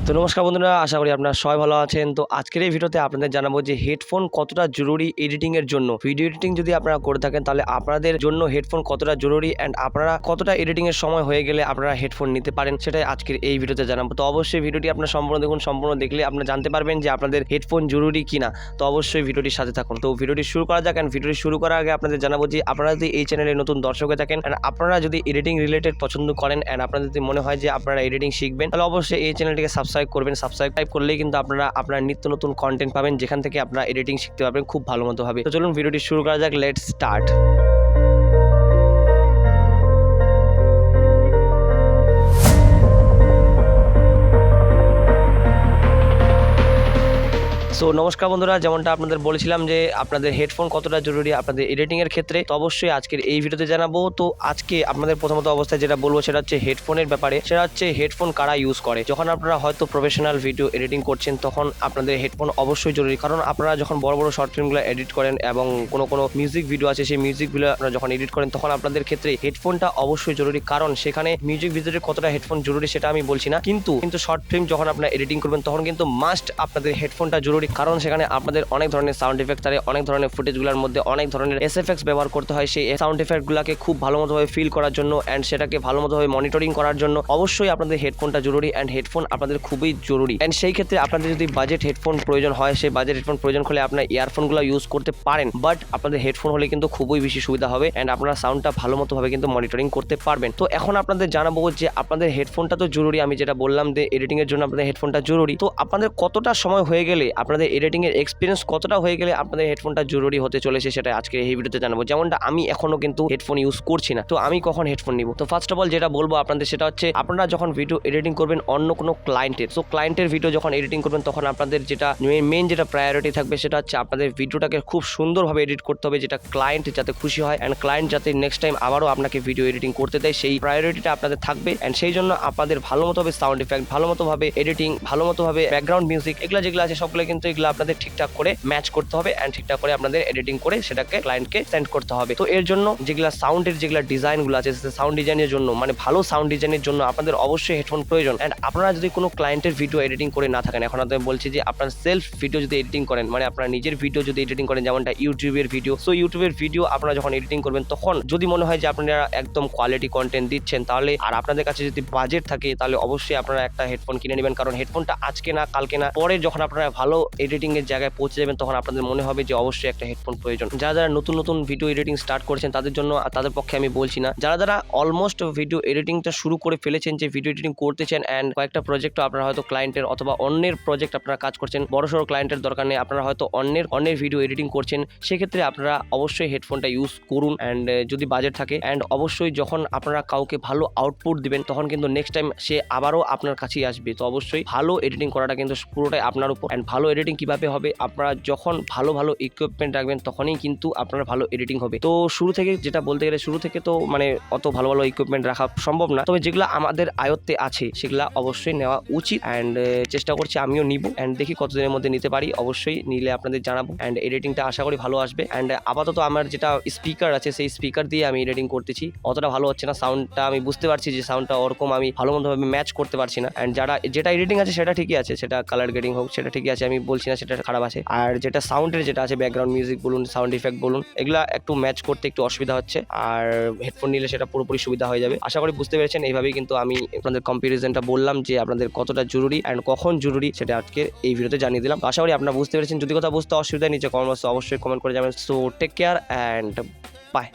তো নমস্কার বন্ধুরা, আশা করি আপনারা সবাই ভালো আছেন। তো আজকের এই ভিডিওতে আপনাদের জানাবো যে হেডফোন কতটা জরুরি এডিটিংয়ের জন্য। ভিডিও এডিটিং যদি আপনারা করে থাকেন তাহলে আপনাদের জন্য হেডফোন কতটা জরুরি অ্যান্ড আপনারা কতটা এডিটিংয়ের সময় হয়ে গেলে আপনারা হেডফোন নিতে পারেন, সেটাই আজকের এই ভিডিওতে জানাবো। তো অবশ্যই ভিডিওটি আপনারা সম্পূর্ণ দেখুন, সম্পূর্ণ দেখলে আপনারা জানতে পারবেন যে আপনাদের হেডফোন জরুরি কিনা। তো অবশ্যই ভিডিওটির সাথে থাকুন। তো ভিডিওটি শুরু করা যাক। অ্যান্ড ভিডিওটি শুরু করার আগে আপনাদের জানাবো যে আপনারা যদি এই চ্যানেলে নতুন দর্শক হয়ে থাকেন অ্যান্ড আপনারা যদি এডিটিং রিলেটেড পছন্দ করেন অ্যান্ড আপনাদের যদি মনে হয় যে আপনারা এডিটিং শিখবেন, তাহলে অবশ্যই এই চ্যানেলটিকে সাবস্ক্রাইব করবেন। সাবস্ক্রাইব করলেই কিন্তু আপনারা আপনার নিত্য নতুন কন্টেন্ট পাবেন, যেখান থেকে আপনারা এডিটিং শিখতে পারবেন খুব ভালো মতো ভাবে। তো চলুন ভিডিওটি শুরু করা যাক। Let's start. সো নমস্কার বন্ধুরা, যেমনটা আপনাদের বলেছিলাম যে আপনাদের হেডফোন কতটা জরুরি আপনাদের এডিটিংয়ের ক্ষেত্রে, তো অবশ্যই আজকের এই ভিডিওতে জানাবো। তো আজকে আপনাদের প্রথমত অবস্থায় যেটা বলবো সেটা হচ্ছে হেডফোনের ব্যাপারে। সেটা হচ্ছে হেডফোন কারা ইউজ করে। যখন আপনারা হয়তো প্রফেশনাল ভিডিও এডিটিং করছেন তখন আপনাদের হেডফোন অবশ্যই জরুরি, কারণ আপনারা যখন বড় বড় শর্ট ফিল্মগুলো এডিট করেন এবং কোনো মিউজিক ভিডিও আছে, সেই মিউজিকগুলো আপনারা যখন এডিট করেন তখন আপনাদের ক্ষেত্রে হেডফোনটা অবশ্যই জরুরি। কারণ সেখানে মিউজিক ভিডিওতে কতটা হেডফোন জরুরি সেটা আমি বলছি না, কিন্তু শর্ট ফিল্ম যখন আপনারা এডিটিং করবেন তখন কিন্তু মাস্ট আপনাদের হেডফোনটা জরুরি। কারণ সেখানে আপনাদের অনেক ধরনের সাউন্ড এফেক্ট থাকে, অনেক ধরনের ফুটেজগুলোর মধ্যে অনেক ধরনের এসএফএক্স ব্যবহার করতে হয় সেই সাউন্ড এফেক্টগুলোকে খুব ভালো মতোভাবে ফিল করার জন্য অ্যান্ড সেটাকে ভালো মতোভাবে মনিটরিং করার জন্য অবশ্যই আপনাদের হেডফোনটা জরুরি অ্যান্ড হেডফোন আপনাদের খুবই জরুরি। অ্যান্ড সেই ক্ষেত্রে আপনাদের যদি বাজেট হেডফোন প্রয়োজন হয়, সেই বাজেট হেডফোন প্রয়োজন হলে আপনার ইয়ারফোনগুলো ইউজ করতে পারেন, বাট আপনাদের হেডফোন হলে কিন্তু খুবই বেশি সুবিধা হবে অ্যান্ড আপনারা সাউন্ডটা ভালো মতোভাবে কিন্তু মনিটরিং করতে পারবেন। তো এখন আপনাদের জানাবো যে আপনাদের হেডফোনটা তো জরুরি, আমি যেটা বললাম যে এডিটিংয়ের জন্য আপনাদের হেডফোনটা জরুরি। তো আপনাদের কতটা সময় হয়ে গেলে, আপনাদের এডিটিংয়ের এক্সপিরিয়েন্স কতটা হয়ে গেলে আপনাদের হেডফোনটা জরুরি হতে চলেছে সেটা আজকে এই ভিডিওতে জানাবো। যেমনটা আমি এখনো কিন্তু হেডফোন ইউজ করছি না, তো আমি কখন হেডফোন নিব। তো ফার্স্ট অফ অল যেটা বলবো আপনাদের সেটা হচ্ছে আপনারা যখন ভিডিও এডিটিং করবেন অন্য কোনো ক্লায়েন্টের, সো ক্লায়েন্টের ভিডিও যখন এডিটিং করবেন তখন আপনাদের যেটা মেইন যেটা প্রায়োরিটি থাকবে সেটা হচ্ছে আপনাদের ভিডিওটাকে খুব সুন্দরভাবে এডিট করতে হবে, যেটা ক্লায়েন্ট যাতে খুশি হয় অ্যান্ড ক্লায়েন্ট যাতে নেক্সট টাইম আবারও আপনাকে ভিডিও এডিটিং করতে দেয়, সেই প্রায়োরিটিটা আপনাদের থাকবে। অ্যান্ড সেই জন্য আপনাদের ভালো মতোভাবে সাউন্ড ইফেক্ট, ভালো মতোভাবে এডিটিং, ভালো মতোভাবে ব্যাকগ্রাউন্ড মিউজিক এগুলো যেগুলো আছে সবগুলো কিন্তু এগুলো আপনাদের ঠিকঠাক করে ম্যাচ করতে হবে অ্যান্ড ঠিকঠাক করে আপনাদের এডিটিং করে সেটাকে ক্লায়েন্টকে সেন্ড করতে হবে। তো এর জন্য যেগুলা সাউন্ডের যেগুলা ডিজাইনগুলো আছে, সাউন্ড ডিজাইনের জন্য মানে ভালো সাউন্ড ডিজাইনের জন্য আপনাদের অবশ্যই হেডফোন প্রয়োজন। অ্যান্ড আপনারা যদি কোনো ক্লায়েন্টের ভিডিও এডিটিং করে না থাকেন, এখন আমি বলছি যে আপনার সেলফ ভিডিও যদি এডিটিং করেন, মানে আপনার নিজের ভিডিও যদি এডিটিং করেন, যেমনটা ইউটিউবের ভিডিও, সো ইউটিউবের ভিডিও আপনারা যখন এডিটিং করবেন তখন যদি মনে হয় যে আপনারা একদম কোয়ালিটি কন্টেন্ট দিচ্ছেন, তাহলে আর আপনাদের কাছে যদি বাজেট থাকে তাহলে অবশ্যই আপনারা একটা হেডফোন কিনে নেবেন। কারণ হেডফোনটা আজকে না কালকে না পরে যখন আপনারা ভালো এডিটিং এর জায়গায় পৌঁছে যাবেন তখন আপনাদের মনে হবে যে অবশ্যই একটা হেডফোন প্রয়োজন। যারা নতুন ভিডিও এডিটিং স্টার্ট করেছেন তাদের জন্য, তাদের পক্ষে আমি বলছি না, যারা অলমোস্ট ভিডিও এডিটিংটা শুরু করে ফেলেছেন, যে ভিডিও এডিটিং করতেছেন অ্যান্ড কয়েকটা প্রজেক্ট আপনারা হয়তো ক্লায়েন্টের অথবা অন্যের প্রজেক্ট আপনারা কাজ করছেন, বড়সড় ক্লায়েন্টের দরকার নেই, আপনারা হয়তো অন্যের ভিডিও এডিটিং করছেন, সেক্ষেত্রে আপনারা অবশ্যই হেডফোনটা ইউজ করুন অ্যান্ড যদি বাজেট থাকে। অ্যান্ড অবশ্যই যখন আপনারা কাউকে ভালো আউটপুট দিবেন তখন কিন্তু নেক্সট টাইম সে আবারও আপনার কাছেই আসবে। তো অবশ্যই ভালো এডিটিং করাটা কিন্তু পুরোটাই আপনার উপর। অ্যান্ড ভালো এডিটিং কিভাবে হবে, আপনারা যখন ভালো ইকুইপমেন্ট রাখবেন তখনই কিন্তু আপনার ভালো এডিটিং হবে। তো শুরু থেকে যেটা বলতে গেলে, শুরু থেকে তো মানে অত ভালো ইকুইপমেন্ট রাখা সম্ভব না, তবে যেগুলো আমাদের আয়ত্তে আছে সেগুলা অবশ্যই নেওয়া উচিত অ্যান্ড চেষ্টা করছি আমিও নিব অ্যান্ড দেখি কতদিনের মধ্যে নিতে পারি। অবশ্যই নিলে আপনাদের জানাবো অ্যান্ড এডিটিংটা আশা করি ভালো আসবে। অ্যান্ড আপাতত আমার যেটা স্পিকার আছে সেই স্পিকার দিয়ে আমি এডিটিং করতেছি, অতটা ভালো হচ্ছে না সাউন্ডটা, আমি বুঝতে পারছি যে সাউন্ডটা ওরকম আমি ভালো মতোভাবে ম্যাচ করতে পারছি না। অ্যান্ড যেটা এডিটিং আছে সেটা ঠিকই আছে, সেটা কালার গ্রেডিং হোক সেটা ঠিকই আছে, আমি বলছি না সেটা খারাপ আছে। আর যেটা সাউন্ডের যেটা আছে ব্যাকগ্রাউন্ড মিউজিক বলুন, সাউন্ড ইফেক্ট বলুন, এগুলা একটু ম্যাচ করতে একটু অসুবিধা হচ্ছে, আর হেডফোন নিলে সেটা পুরোপুরি সুবিধা হয়ে যাবে। আশা করি বুঝতে পেরেছেন। এইভাবেই কিন্তু আমি আপনাদের কম্পারিজনটা বললাম যে আপনাদের কতটা জরুরি অ্যান্ড কখন জরুরি সেটা আজকে এই ভিডিওতে জানিয়ে দিলাম। আশা করি আপনারা বুঝতে পেরেছেন। যদি কথা বুঝতে অসুবিধা নিচে কমেন্ট বক্সে অবশ্যই কমেন্ট করে যাবেন। So take care and by.